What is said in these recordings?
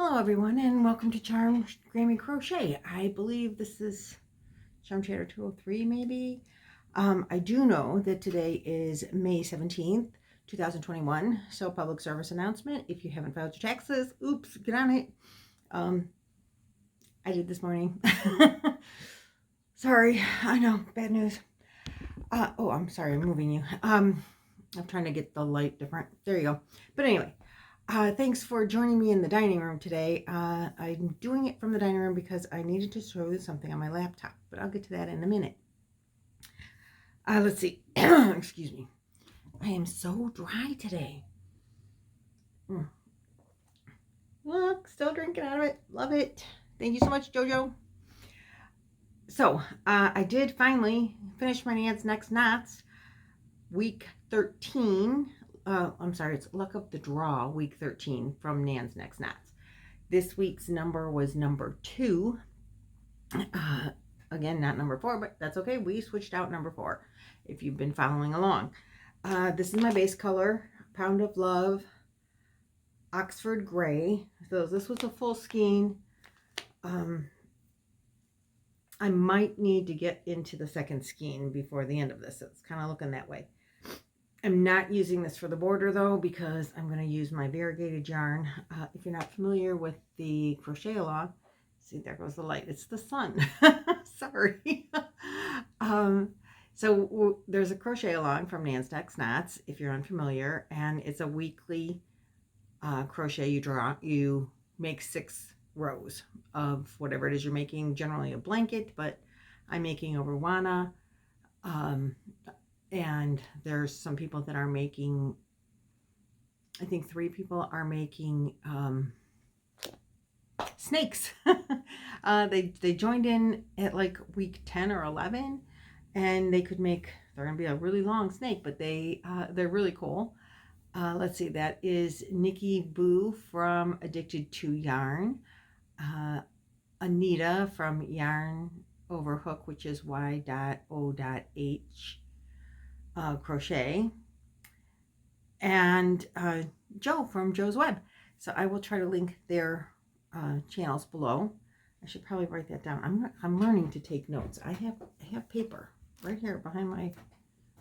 Hello everyone and welcome to Grammy Crochet. I believe this is Charm Chatter 203 maybe. I do know that today is May 17th, 2021. So public service announcement. If you haven't filed your taxes, oops, get on it. I did this morning. Sorry, I know, bad news. Oh, I'm sorry, I'm moving you. I'm trying to get the light different. There you go. But anyway. Thanks for joining me in the dining room today. I'm doing it from the dining room because I needed to show you something on my laptop, but I'll get to that in a minute. Let's see. Excuse me. I am so dry today. Look, still drinking out of it. Love it. Thank you so much, Jojo. So, I did finally finish my Nan's Next Knots, week 13. I'm sorry, it's Luck of the Draw, week 13 from Nan's Next Knots. This week's number was number 2. Again, not number 4, but that's okay. We switched out number 4 if you've been following along. This is my base color, Pound of Love, Oxford Gray. So this was a full skein. I might need to get into the second skein before the end of this. It's kind of looking that way. I'm not using this for the border though, because I'm going to use my variegated yarn. If you're not familiar with the crochet along, see, there goes the light. It's the sun. Sorry. So there's a crochet along from Nan's Next Knots, if you're unfamiliar, and it's a weekly crochet. You make 6 rows of whatever it is you're making, generally a blanket, but I'm making a Rwana. And there's some people that are making, I think 3 people are making snakes. They joined in at like week 10 or 11, and they could make, they're gonna be a really long snake, but they're really cool. Let's see, that is Nikki Boo from Addicted to Yarn, Anita from Yarn Over Hook, which is Y.O.H crochet, and Joe from Joe's Web. So I will try to link their channels below. I should probably write that down. I'm learning to take notes. I have paper right here behind my.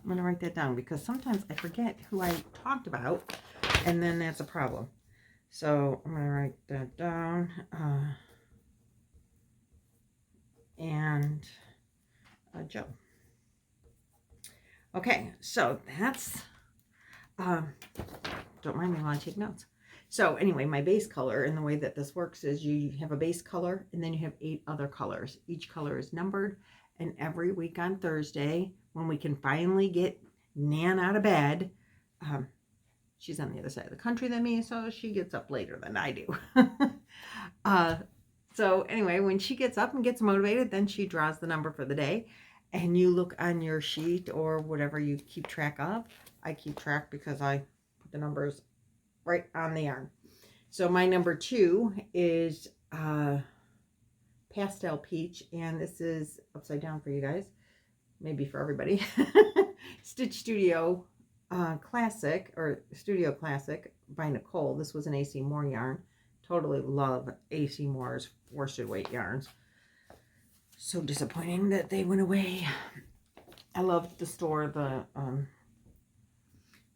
I'm going to write that down because sometimes I forget who I talked about, and then that's a problem. So I'm going to write that down. And Joe. Okay, so that's, don't mind me while I take notes. So anyway, my base color, and the way that this works is you have a base color, and then you have 8 other colors. Each color is numbered, and every week on Thursday, when we can finally get Nan out of bed, she's on the other side of the country than me, so she gets up later than I do. So anyway, when she gets up and gets motivated, then she draws the number for the day. And you look on your sheet or whatever you keep track of. I keep track because I put the numbers right on the yarn. So my number 2 is Pastel Peach. And this is upside down for you guys. Maybe for everybody. Stitch Studio Classic, or Studio Classic by Nicole. This was an AC Moore yarn. Totally love AC Moore's worsted weight yarns. So disappointing that they went away. I loved the store. The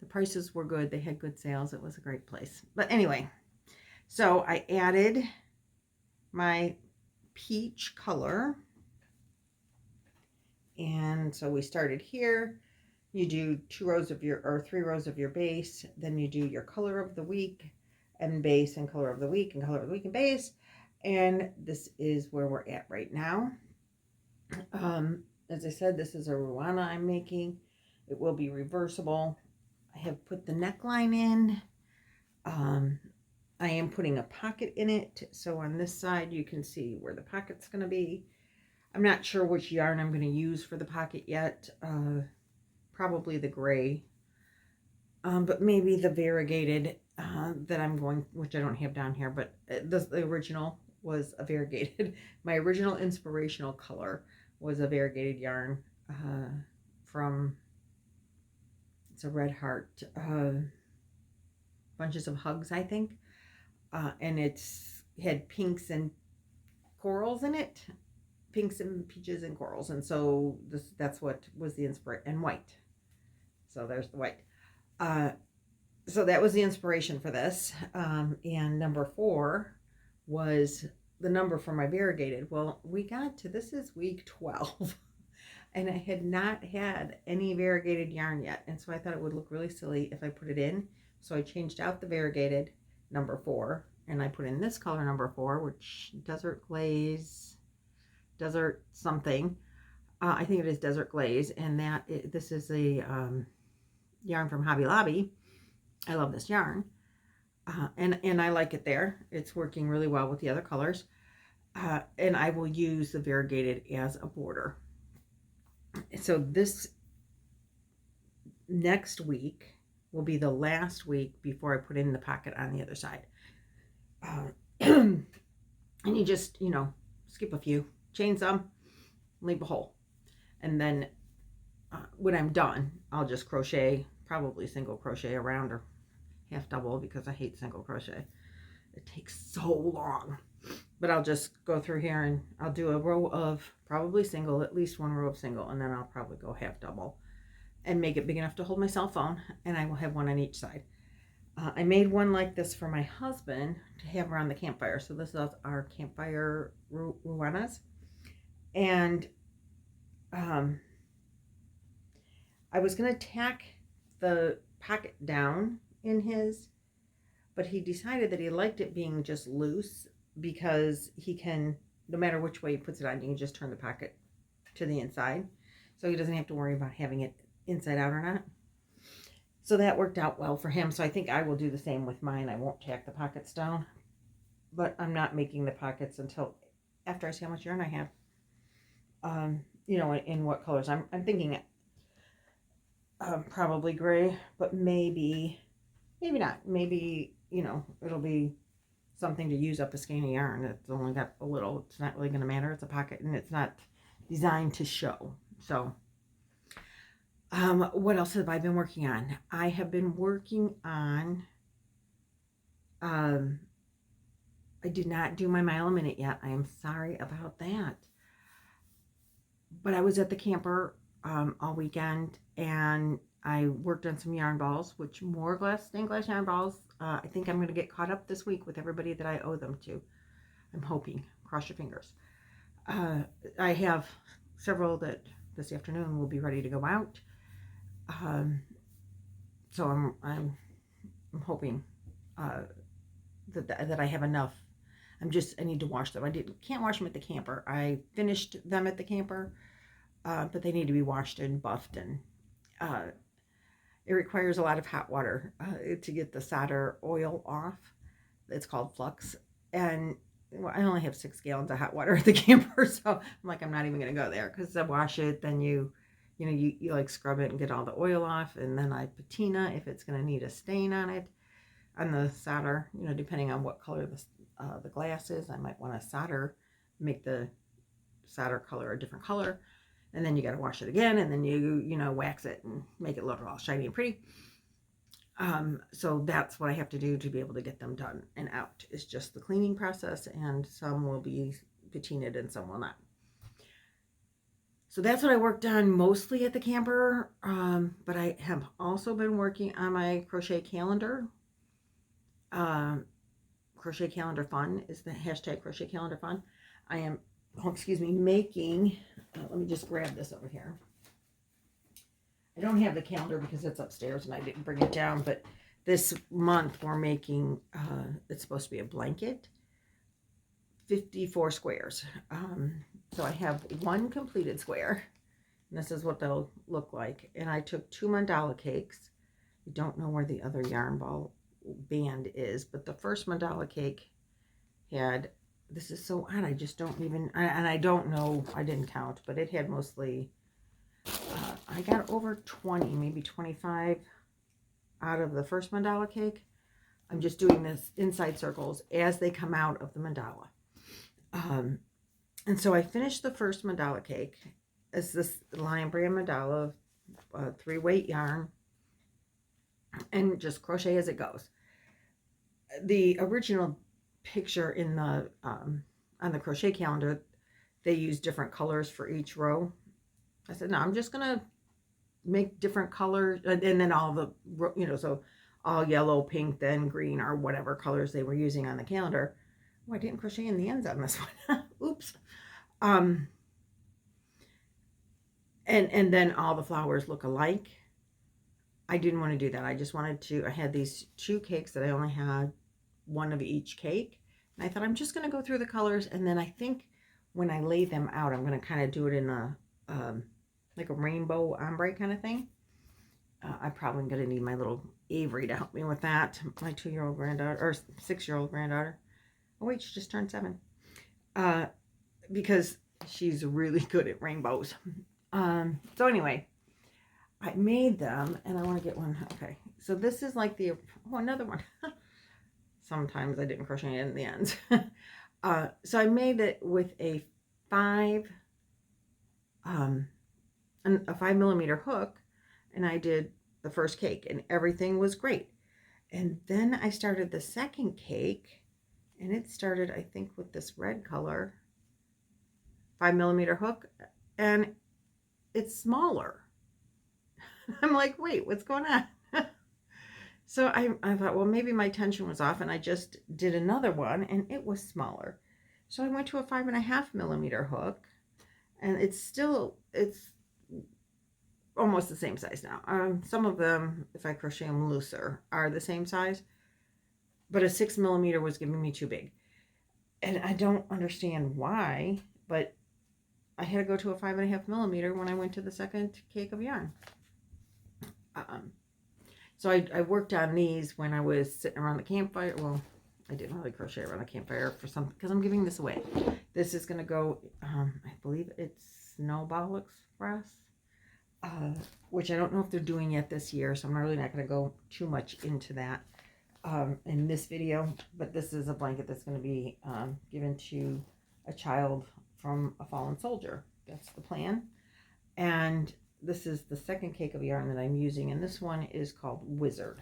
prices were good. They had good sales. It was a great place. But anyway, so I added my peach color. And so we started here. You do 2 rows of your, or 3 rows of your base. Then you do your color of the week and base, and color of the week and color of the week and base. And this is where we're at right now. As I said, this is a Rwana I'm making. It will be reversible. I have put the neckline in. I am putting a pocket in it. So on this side, you can see where the pocket's going to be. I'm not sure which yarn I'm going to use for the pocket yet. Probably the gray. But maybe the variegated that I'm going, which I don't have down here, but the original was a variegated. My original inspirational color was a variegated yarn from, it's a Red Heart, Bunches of Hugs, I think. And it's had pinks and corals in it, pinks and peaches and corals, and so that's what was the inspiration, and white. So there's the white. So that was the inspiration for this. And number 4 was the number for my variegated. Well, we got to, this is week 12. And I had not had any variegated yarn yet. And so I thought it would look really silly if I put it in. So I changed out the variegated number 4. And I put in this color number 4, which Desert Glaze, Desert something. I think it is Desert Glaze. And this is a yarn from Hobby Lobby. I love this yarn. And I like it there. It's working really well with the other colors. And I will use the variegated as a border. So this next week will be the last week before I put in the pocket on the other side. And you just, skip a few, chain some, leave a hole. And then when I'm done, I'll just crochet, probably single crochet around, or half double, because I hate single crochet. It takes so long. But I'll just go through here and I'll do a row of probably single, at least one row of single, and then I'll probably go half double and make it big enough to hold my cell phone, and I will have one on each side. I made one like this for my husband to have around the campfire. So this is our campfire ruanas. And I was going to tack the pocket down in his, but he decided that he liked it being just loose, because he can, no matter which way he puts it on, you can just turn the pocket to the inside. So he doesn't have to worry about having it inside out or not. So that worked out well for him. So I think I will do the same with mine. I won't tack the pockets down, but I'm not making the pockets until after I see how much yarn I have. In what colors. I'm thinking probably gray, but maybe not. Maybe, it'll be something to use up a skein of yarn. It's only got a little. It's not really going to matter. It's a pocket, and it's not designed to show. So what else have I been working on? I have been working on, I did not do my mile a minute yet. I am sorry about that. But I was at the camper all weekend, and I worked on some yarn balls, which more stained glass yarn balls. I think I'm going to get caught up this week with everybody that I owe them to. I'm hoping. Cross your fingers. I have several that this afternoon will be ready to go out. So I'm hoping that I have enough. I need to wash them. Can't wash them at the camper. I finished them at the camper, but they need to be washed and buffed, and it requires a lot of hot water to get the solder oil off. It's called flux, and I only have 6 gallons of hot water at the camper, so I'm like, I'm not even gonna go there, because I wash it, then you like scrub it and get all the oil off, and then I patina if it's gonna need a stain on it, on the solder, depending on what color the glass is. I might want to solder, make the solder color a different color, and then you got to wash it again, and then you wax it and make it look all shiny and pretty. So that's what I have to do to be able to get them done and out. It's just the cleaning process, and some will be patinaed and some will not. So that's what I worked on mostly at the camper, but I have also been working on my crochet calendar. Crochet Calendar Fun is the hashtag Crochet Calendar Fun. I am, making, let me just grab this over here. I don't have the calendar because it's upstairs and I didn't bring it down, but this month we're making, it's supposed to be a blanket, 54 squares. So I have one completed square, and this is what they'll look like. And I took 2 mandala cakes. I don't know where the other yarn ball band is, but the first mandala cake had, this is so odd, I just don't even, and I don't know, I didn't count, but it had mostly, I got over 20, maybe 25 out of the first mandala cake. I'm just doing this inside circles as they come out of the mandala. And so I finished the first mandala cake. It's this Lion Brand mandala, 3-weight yarn, and just crochet as it goes. The original picture in the on the crochet calendar, they use different colors for each row. I said, no, I'm just going to make different colors, and then all the, you know, so all yellow, pink, then green, or whatever colors they were using on the calendar. Oh, I didn't crochet in the ends on this one. Oops. And then all the flowers look alike. I didn't want to do that. I just wanted to, I had these 2 cakes that I only had one of each cake. And I thought I'm just going to go through the colors. And then I think when I lay them out, I'm going to kind of do it in a, like a rainbow ombre kind of thing. I'm probably going to need my little Avery to help me with that. My 2-year-old granddaughter, or 6-year-old granddaughter. Oh wait, she just turned 7. Because she's really good at rainbows. So anyway, I made them, and I want to get one. Okay, so this is like the, oh, another one. Sometimes I didn't crochet it in the ends. So I made it with a 5 millimeter hook, and I did the first cake, and everything was great. And then I started the second cake, and it started, I think, with this red color 5 millimeter hook, and it's smaller. I'm like, wait, what's going on? So I thought, well, maybe my tension was off, and I just did another one, and it was smaller. So I went to a 5.5 millimeter hook, and it's almost the same size now. Some of them, if I crochet them looser, are the same size, but a 6 millimeter was giving me too big. And I don't understand why, but I had to go to a 5.5 millimeter when I went to the second cake of yarn. So I worked on these when I was sitting around the campfire. Well, I didn't really crochet around the campfire for something, because I'm giving this away. This is going to go, I believe it's Snowball Express, which I don't know if they're doing yet this year, so I'm really not going to go too much into that in this video. But this is a blanket that's going to be given to a child from a fallen soldier. That's the plan. And this is the second cake of yarn that I'm using, and this one is called Wizard.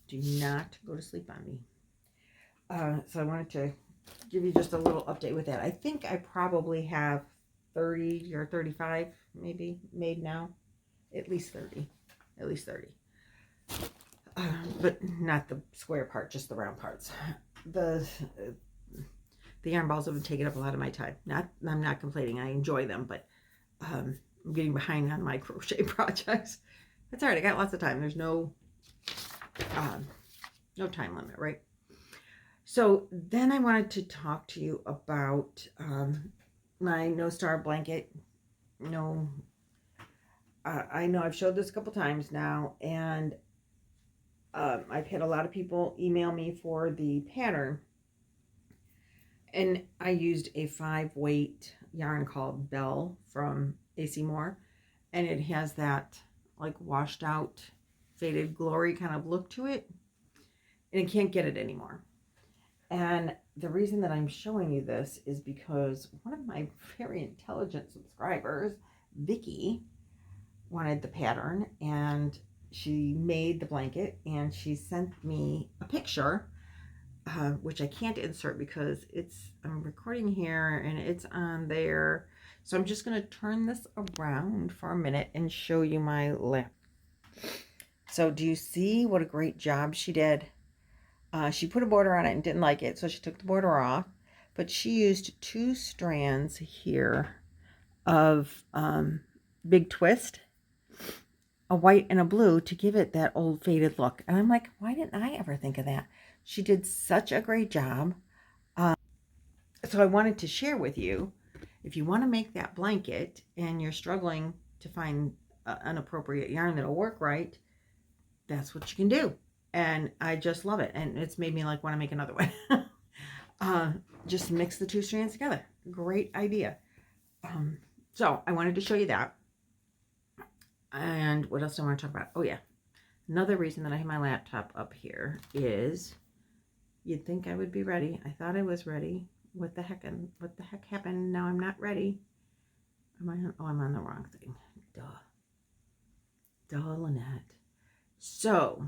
Do not go to sleep on me. So I wanted to give you just a little update with that. I think I probably have 30 or 35 maybe made now. At least 30. At least 30. But not the square part, just the round parts. The yarn balls have been taking up a lot of my time. I'm not complaining. I enjoy them, but I'm getting behind on my crochet projects. That's all right. I got lots of time. There's no time limit, right? So then I wanted to talk to you about my No Star blanket. No, I know I've showed this a couple times now, and I've had a lot of people email me for the pattern. And I used a 5-weight yarn called Belle from AC Moore, and it has that like washed out faded glory kind of look to it, and I can't get it anymore. And the reason that I'm showing you this is because one of my very intelligent subscribers, Vicky, wanted the pattern, and she made the blanket, and she sent me a picture, which I can't insert because I'm recording here and it's on there. So I'm just going to turn this around for a minute and show you my lip. So do you see what a great job she did? She put a border on it and didn't like it, so she took the border off. But she used 2 strands here of Big Twist, a white and a blue, to give it that old faded look. And I'm like, why didn't I ever think of that? She did such a great job. So I wanted to share with you, if you want to make that blanket and you're struggling to find an appropriate yarn that'll work right, that's what you can do. And I just love it. And it's made me like want to make another one. Just mix the 2 strands together. Great idea. So I wanted to show you that. And what else do I want to talk about? Oh yeah. Another reason that I have my laptop up here is you'd think I would be ready. I thought I was ready. What the heck happened? Now I'm not ready. I'm on the wrong thing. Duh, Lynette. So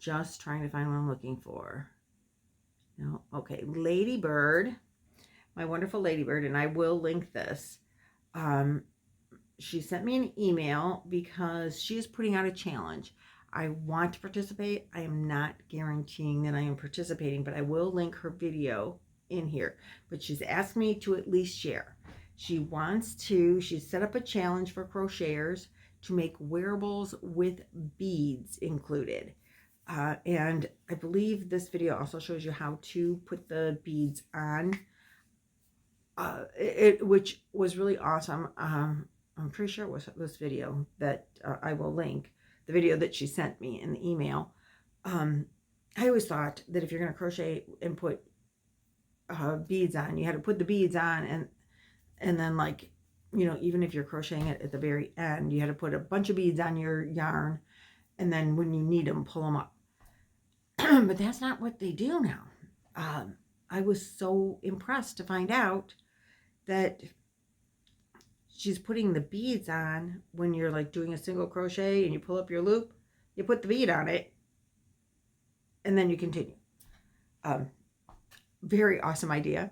just trying to find what I'm looking for. No, okay, LadybirD, my wonderful LadybirD, and I will link this. She sent me an email because she is putting out a challenge. I want to participate. I am not guaranteeing that I am participating, but I will link her video in here. But she's asked me to at least share. She's set up a challenge for crocheters to make wearables with beads included. And I believe this video also shows you how to put the beads on, which was really awesome. I'm pretty sure it was this video that I will link, the video that she sent me in the email. I always thought that if you're going to crochet and put beads on, you had to put the beads on, and then, like, you know, even if you're crocheting it at the very end, you had to put a bunch of beads on your yarn, and then when you need them, pull them up. But that's not what they do now. I was so impressed to find out that she's putting the beads on when you're like doing a single crochet and you pull up your loop, you put the bead on it, and then you continue. Very awesome idea,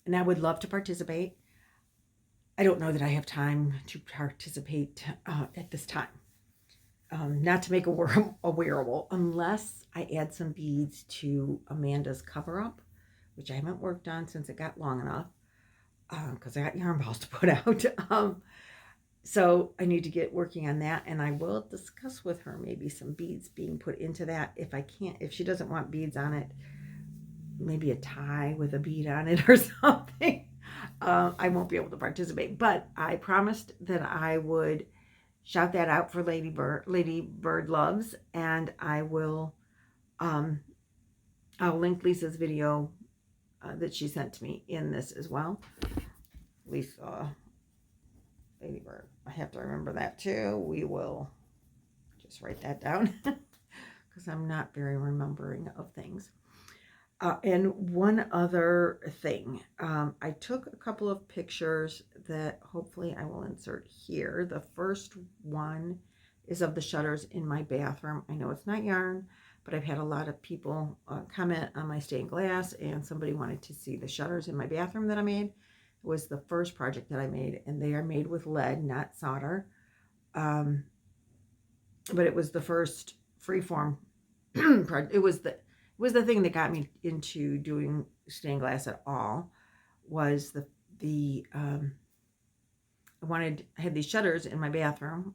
and I would love to participate. I don't know that I have time to participate at this time. Not to make a wearable, unless I add some beads to Amanda's cover up, which I haven't worked on since it got long enough, because I got yarn balls to put out. So I need to get working on that, and I will discuss with her maybe some beads being put into that. If she doesn't want beads on it, maybe a tie with a bead on it or something. I won't be able to participate, but I promised that I would shout that out for LadybirD Loves, and I will, I'll link Lisa's video that she sent to me in this as well. Lisa, LadybirD, I have to remember that too. We will just write that down because I'm not very remembering of things. And one other thing, I took a couple of pictures that hopefully I will insert here. The first one is of the shutters in my bathroom. I know it's not yarn, but I've had a lot of people comment on my stained glass, and somebody wanted to see the shutters in my bathroom that I made. It was the first project that I made, and they are made with lead, not solder. But it was the first freeform project. It was the thing that got me into doing stained glass at all. Was I had these shutters in my bathroom,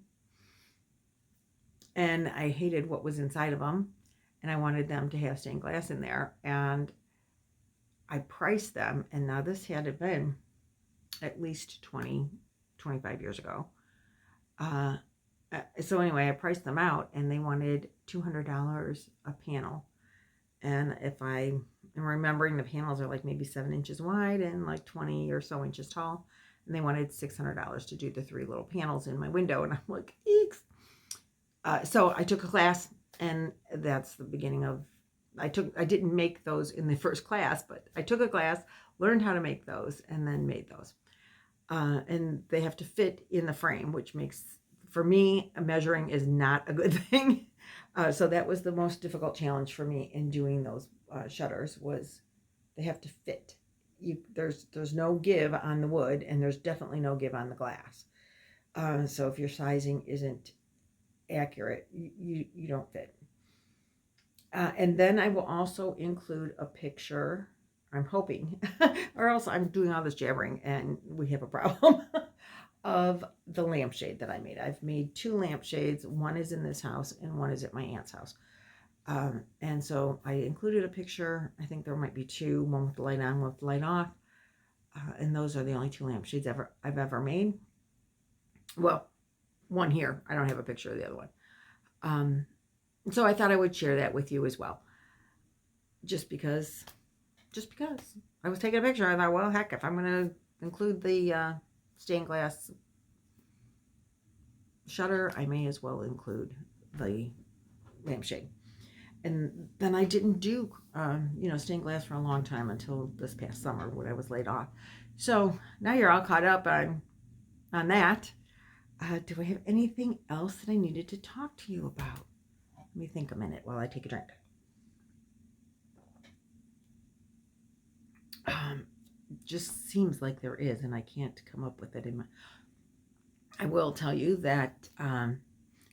and I hated what was inside of them, and I wanted them to have stained glass in there, and I priced them, and now this had to been at least 25 years ago. So anyway, I priced them out, and they wanted $200 a panel. And if I am remembering, the panels are like maybe 7 inches wide and like 20 or so inches tall. And they wanted $600 to do the 3 little panels in my window. And I'm like, eeks. So I took a class, and that's the beginning of, I didn't make those in the first class, but I took a class, learned how to make those, and then made those. And they have to fit in the frame, which makes, for me, measuring is not a good thing. So that was the most difficult challenge for me in doing those shutters, was they have to fit. There's no give on the wood, and there's definitely no give on the glass. So if your sizing isn't accurate, you don't fit. And then I will also include a picture, I'm hoping, or else I'm doing all this jabbering and we have a problem, of the lampshade that I made. I've made 2 lampshades. One is in this house and one is at my aunt's house. And so I included a picture. I think there might be 2, one with the light on, one with the light off. And those are the only 2 lampshades I've ever made. Well, one here. I don't have a picture of the other one. So I thought I would share that with you as well. Just because I was taking a picture. I thought, well, heck, if I'm going to include the stained glass shutter, I may as well include the lampshade. And then I didn't do stained glass for a long time, until this past summer when I was laid off. So now you're all caught up on that. Do I have anything else that I needed to talk to you about? Let me think a minute while I take a drink. Just seems like there is, and I can't come up with it in my... I will tell you that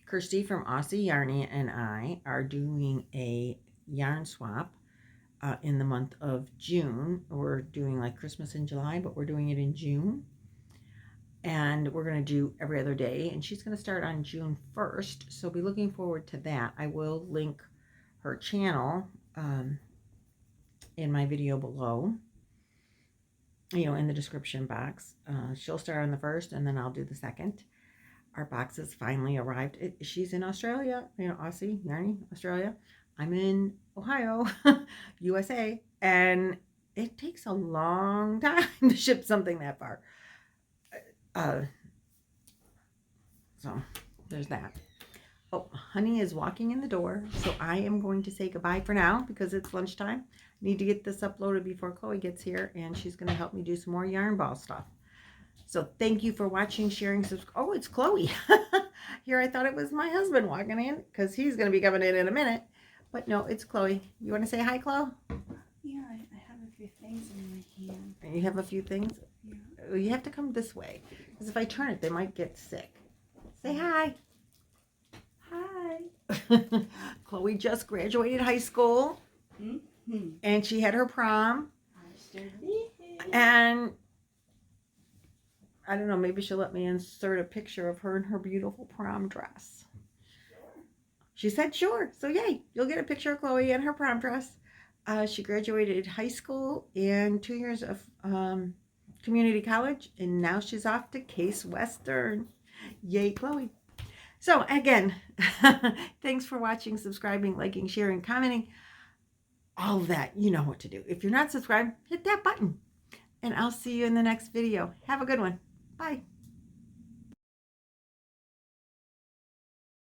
Kirsty from Aussie Yarny and I are doing a yarn swap in the month of June. We're doing like Christmas in July, but we're doing it in June. And we're going to do every other day. And she's going to start on June 1st. So be looking forward to that. I will link her channel in my video below. You know, in the description box. She'll start on the 1st, and then I'll do the 2nd. Our boxes finally arrived. She's in Australia, you know, Aussie Yarny, Australia. I'm in Ohio, USA, and it takes a long time to ship something that far. So there's that. Oh, honey is walking in the door, so I am going to say goodbye for now because it's lunchtime. I need to get this uploaded before Chloe gets here, and she's going to help me do some more yarn ball stuff. So thank you for watching, sharing, subscribe. Oh, it's Chloe. Here I thought it was my husband walking in because he's going to be coming in a minute. But no, it's Chloe. You want to say hi, Chloe? Yeah, I have a few things in my hand. You have a few things? Yeah. You have to come this way because if I turn it, they might get sick. Say hi. Hi. Chloe just graduated high school. Mm-hmm. And she had her prom. I sure did. And I don't know, maybe she'll let me insert a picture of her in her beautiful prom dress. She said sure. So yay, you'll get a picture of Chloe in her prom dress. She graduated high school and 2 years of community college, and now she's off to Case Western. Yay, Chloe. So again, thanks for watching, subscribing, liking, sharing, commenting. All of that, you know what to do. If you're not subscribed, hit that button. And I'll see you in the next video. Have a good one. Bye.